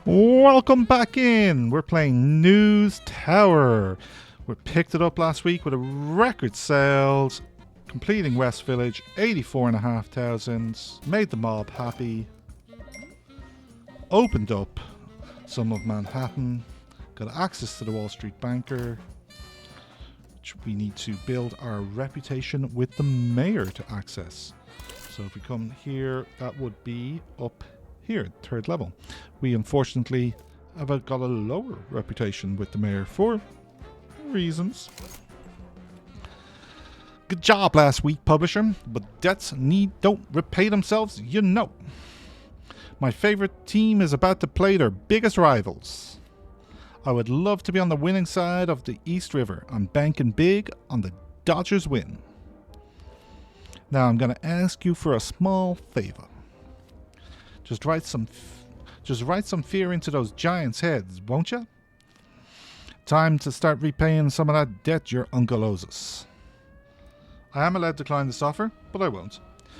Welcome back in. We're playing Newstower. We picked it up last week with a record sales, completing West Village, 84,500. Made the mob happy. Opened up some of Manhattan. Got access to the Wall Street banker. Which we need to build our reputation with the mayor to access. So if we come here, that would be up here, third level. We unfortunately have got a lower reputation with the mayor for reasons. Good job last week, publisher, but debts don't repay themselves, you know. My favorite team is about to play their biggest rivals. I would love to be on the winning side of the East River. I'm banking big on the Dodgers win. Now I'm going to ask you for a small favor. Just write some fear into those giants' heads, won't you? Time to start repaying some of that debt your uncle owes us. I am allowed to decline this offer, but I won't.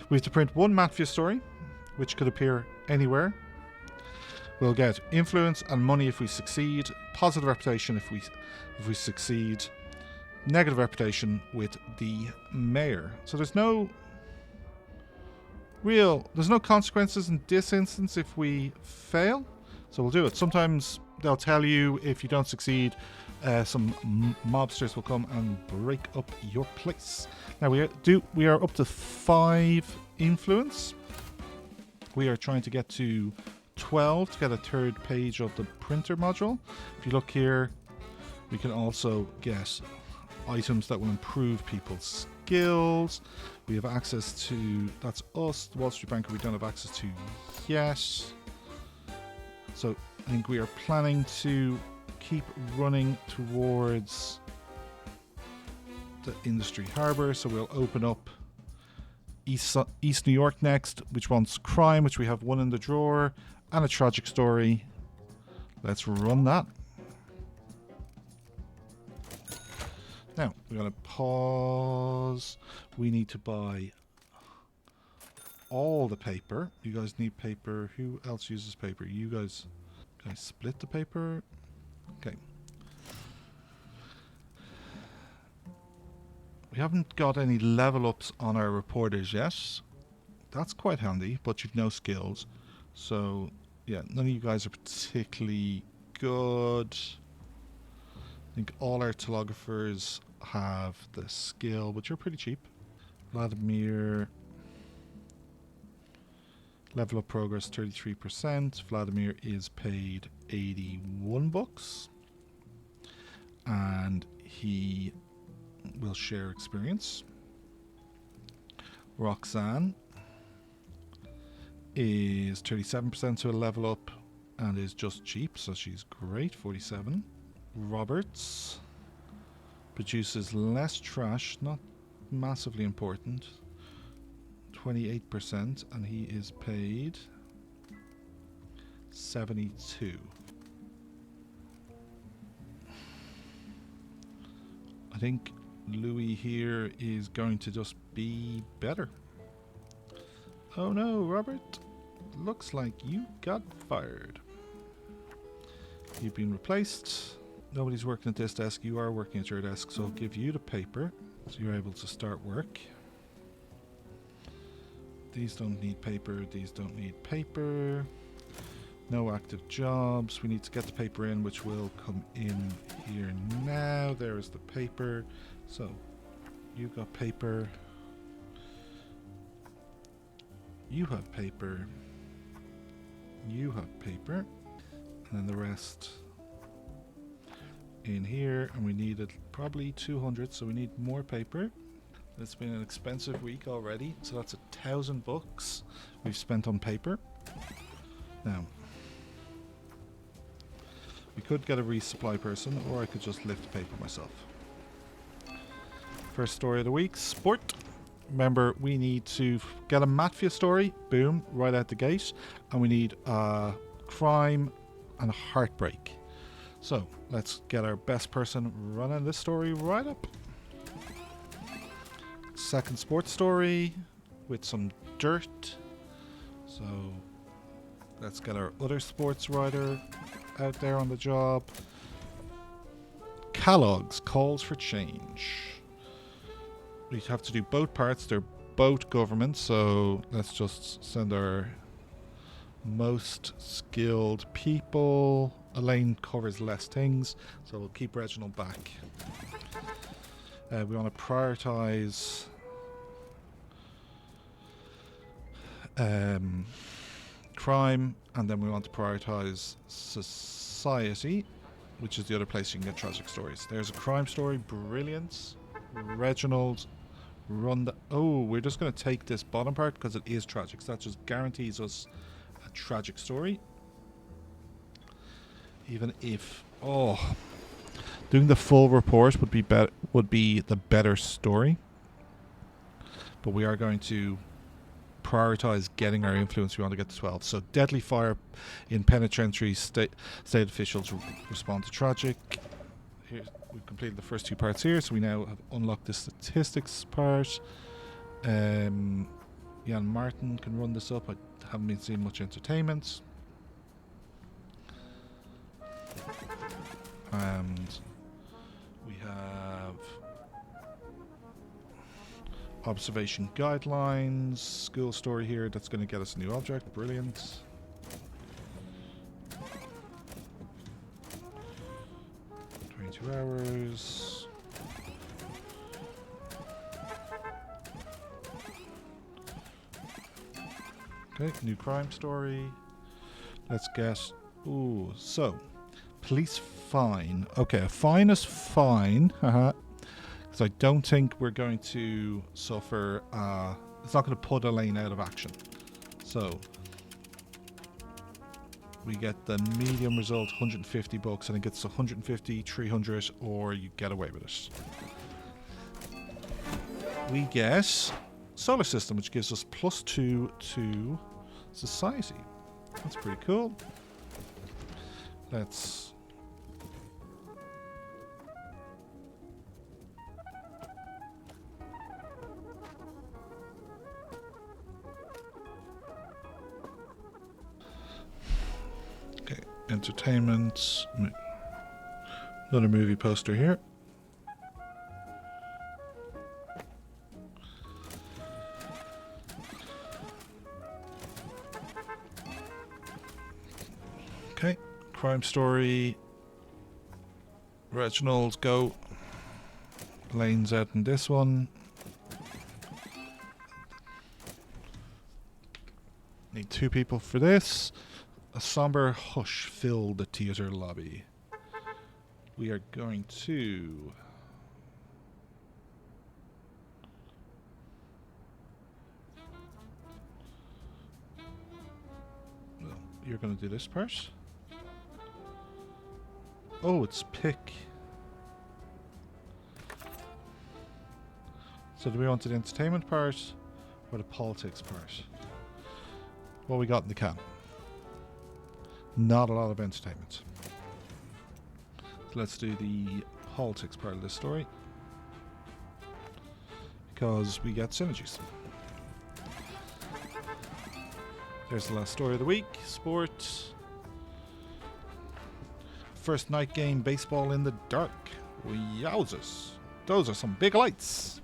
We have to print one Mafia story, which could appear anywhere. We'll get influence and money if we succeed, positive reputation if we succeed, negative reputation with the mayor. So there's no consequences in this instance if we fail, so we'll do it. Sometimes they'll tell you if you don't succeed, some mobsters will come and break up your place. Now we are up to 5 influence. We are trying to get to 12 to get a third page of the printer module. If you look here, we can also get items that will improve people's skills. We have access to, that's us, the Wall Street banker we don't have access to yet. So I think we are planning to keep running towards the Industrial Harbour. So we'll open up East New York next, which wants crime, which we have one in the drawer, and a tragic story. Let's run that. Now, we're going to pause. We need to buy all the paper. You guys need paper. Who else uses paper? You guys. Can I split the paper? Okay. We haven't got any level ups on our reporters yet. That's quite handy, but you've no skills. So, yeah, none of you guys are particularly good. I think all our telegraphers have the skill, but you're pretty cheap. Vladimir, level up progress 33%. Vladimir is paid 81 bucks. And he will share experience. Roxanne is 37% to a level up and is just cheap, so she's great, 47. Roberts produces less trash, not massively important, 28%, and he is paid 72. I think Louis here is going to just be better. Oh no, Robert, looks like you got fired. You've been replaced. Nobody's working at this desk. You are working at your desk, so I'll give you the paper so you're able to start work. These don't need paper. These don't need paper. No active jobs. We need to get the paper in, which will come in here now. There is the paper. So you've got paper. You have paper. You have paper. And then the rest in here, and we needed probably 200, so we need more paper. It's been an expensive week already, so that's 1,000 bucks we've spent on paper. Now, we could get a resupply person, or I could just lift paper myself. First story of the week, sport. Remember, we need to get a Mafia story, boom, right out the gate, and we need crime and heartbreak. So let's get our best person running this story right up. Second sports story with some dirt. So Let's get our other sports writer out there on the job. Kellogg's calls for change. We have to do both parts. They're both government, so let's just send our most skilled people. Elaine covers less things, so we'll keep Reginald back. We want to prioritize crime, and then we want to prioritize society, which is the other place you can get tragic stories. There's a crime story, brilliant. Reginald, run the... Oh, we're just going to take this bottom part because it is tragic, so that just guarantees us a tragic story. Even if... Oh... Doing the full report would be the better story, but we are going to prioritize getting our influence. We want to get to 12. So deadly fire in penitentiary. State officials respond to tragic. Here we've completed the first two parts here, so we now have unlocked the statistics part. Jan Martin can run this up. I haven't been seeing much entertainment, and we have observation guidelines, school story here that's going to get us a new object. Brilliant. Hours. Okay, new crime story. Let's get... Ooh, so... Police fine. Okay, a fine is fine. Haha. Because I don't think we're going to suffer... it's not going to put Elaine out of action. So... We get the medium result, 150 bucks. I think it's 150, 300, or you get away with it. We get solar system, which gives us +2 to society. That's pretty cool. Let's... Entertainment. Another movie poster here. Okay, crime story. Reginald, go. Lane's out in this one. Need 2 people for this. A somber hush filled the theatre lobby. We are going to... Well, you're going to do this part. Oh, it's pick. So do we want the entertainment part or the politics part? What we got in the can? Not a lot of entertainment. So let's do the politics part of this story, because we get synergies. There's the last story of the week. Sport. First night game, baseball in the dark. Yowzers. Those are some big lights.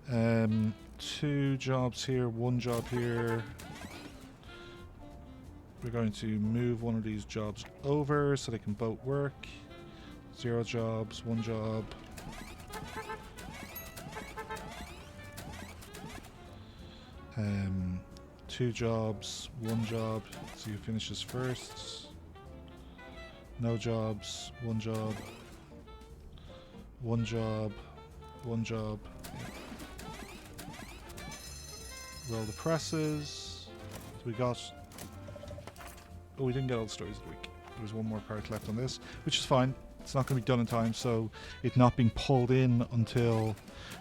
2 jobs here, 1 job here. We're going to move one of these jobs over so they can both work. 0 jobs, 1 job. Two jobs, 1 job. See who finishes first. No jobs, 1 job. 1 job, 1 job. Yeah. Roll the presses. So we got... Oh, we didn't get all the stories of the week. There's 1 more part left on this, which is fine. It's not going to be done in time, so it not being pulled in until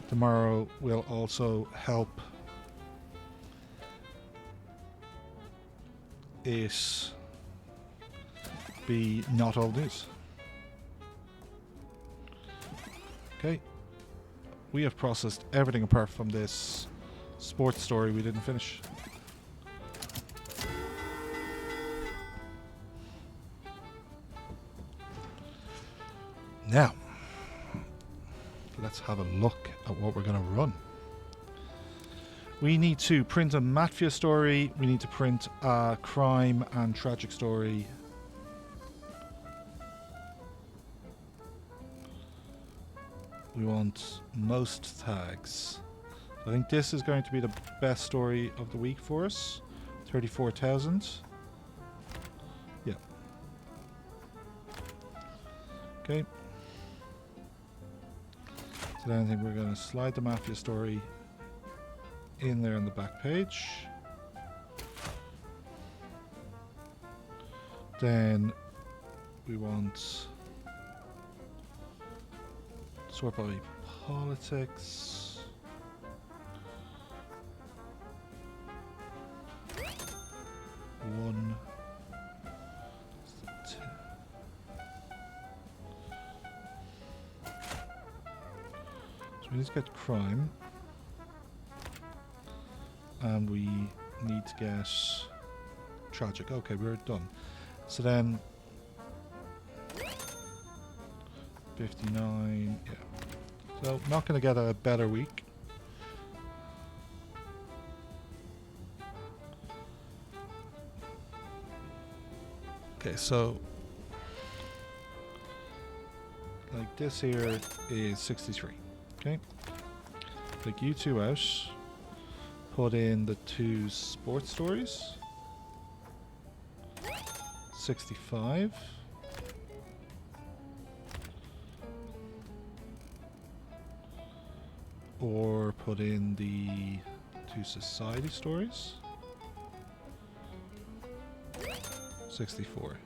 tomorrow will also help it be not all news. Okay. We have processed everything apart from this sports story we didn't finish. Now, let's have a look at what we're going to run. We need to print a Mafia story. We need to print a crime and tragic story. We want most tags. I think this is going to be the best story of the week for us. 34,000. Yeah. Okay. So then I think we're going to slide the Mafia story in there on the back page. Then we want sort by politics. One. Two. So we need to get crime. And we need to get tragic. Okay, we're done. So then 59, yeah. So not going to get a better week. Okay, so like this here is 63. Okay, take you two out. Put in the two sports stories. 65. Or put in the two society stories. 64.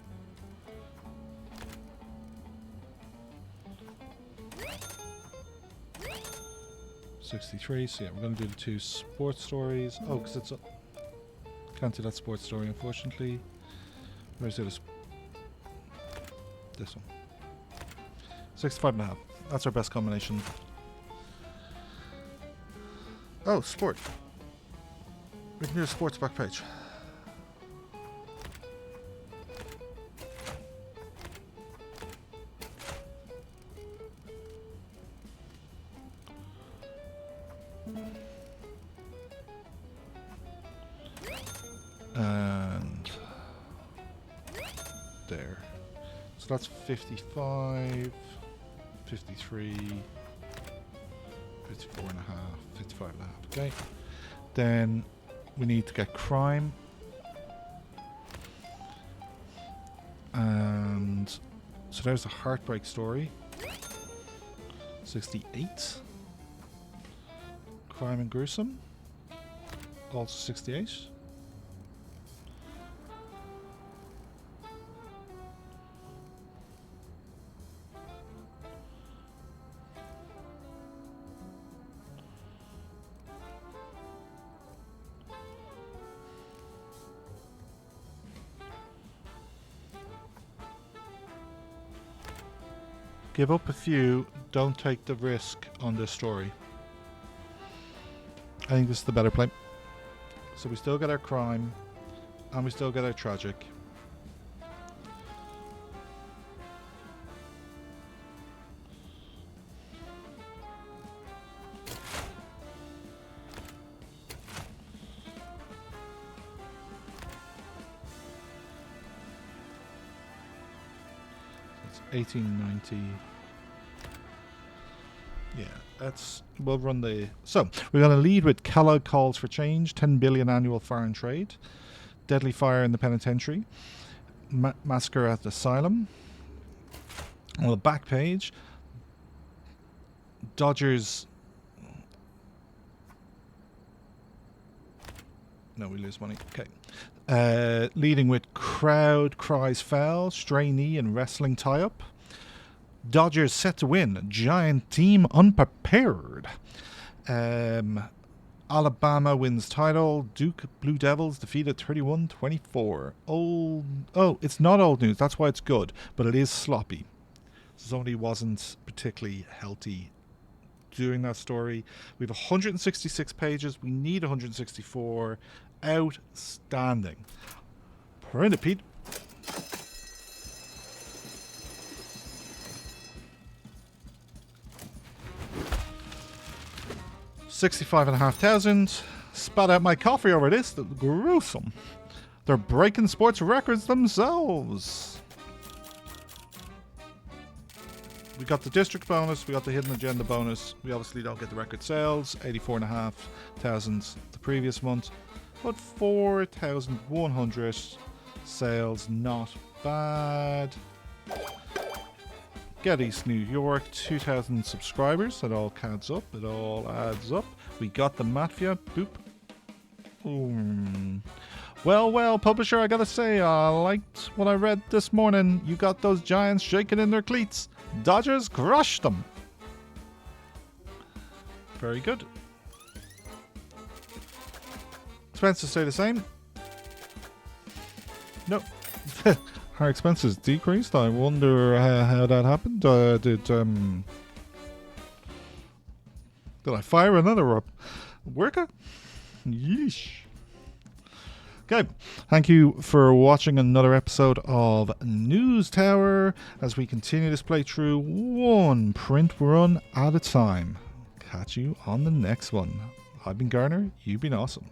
$63. So yeah, we're going to do the two sports stories. Oh, because it's can't do that sports story, unfortunately. Where's this? This one. 65.5. That's our best combination. Oh, sport. We can do a sports back page. And there. So that's 55, 53, 54 and a half, 55 and a half. Okay. Then we need to get crime. And so there's the heartbreak story. 68. Crime and gruesome. Also 68. Give up a few, don't take the risk on this story. I think this is the better play. So we still get our crime, and we still get our tragic. It's 1890. Yeah, we'll run the... So, we're going to lead with Kellogg calls for change, 10 billion annual foreign trade, deadly fire in the penitentiary, massacre at the asylum. On the back page, Dodgers... No, we lose money. Okay. Leading with crowd cries foul, stray knee and wrestling tie-up. Dodgers set to win. Giant team unprepared. Alabama wins title. Duke Blue Devils defeated 31-24. Oh, it's not old news. That's why it's good. But it is sloppy. Somebody wasn't particularly healthy during that story. We have 166 pages. We need 164. Outstanding. Print it, Pete. 65,500. Spat out my coffee over this. That's gruesome. They're breaking sports records themselves. We got the district bonus. We got the hidden agenda bonus. We obviously don't get the record sales. 84,500 the previous month. But 4,100 sales. Not bad. Get East New York, 2,000 subscribers. That all adds up. It all adds up. We got the Mafia. Boop. Well, publisher, I gotta say, I liked what I read this morning. You got those giants shaking in their cleats. Dodgers crushed them. Very good. Expenses stay the same. Nope. Our expenses decreased. I wonder how that happened. Did I fire another worker? Yeesh. Okay, thank you for watching another episode of News Tower as we continue this playthrough one print run at a time. Catch you on the next one. I've been Garner, you've been awesome.